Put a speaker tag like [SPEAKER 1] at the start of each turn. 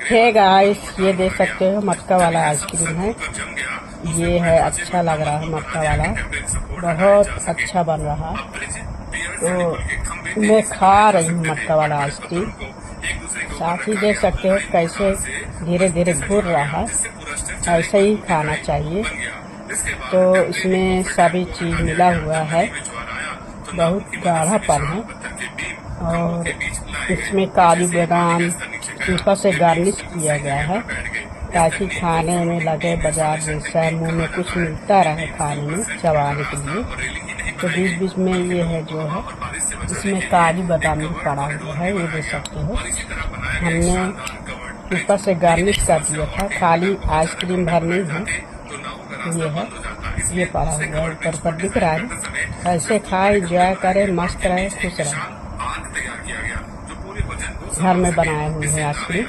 [SPEAKER 1] Hey guys, ये देख सकते हो मटका वाला आइसक्रीम है। ये है, अच्छा लग रहा है मटका वाला, बहुत अच्छा बन रहा है। तो मैं खा रही हूँ मटका वाला आइसक्रीम। साथ ही देख सकते हो कैसे धीरे धीरे घुल रहा है, ऐसे ही खाना चाहिए। तो इसमें सभी चीज मिला हुआ है, बहुत गाढ़ापन है। और इसमें काजू बादाम ऊपर से गार्निश किया गया है ताकि खाने में लगे बाजार जैसा, मुंह में कुछ मिलता रहे खाने में चबाने के लिए। तो बीच बीच में ये है जो है, इसमें काजू बादाम भी पड़ा हुआ है, ये देख सकते हो। हमने ऊपर से गार्निश कर दिया था, खाली आइसक्रीम भर नहीं है। ये है, ये पड़ा हुआ है ऊपर पर दिख रहा है। ऐसे खाए, एंजॉय करे, मस्त रहे, खुश रहे। घर में बनाए हुए हैं आइसक्रीम।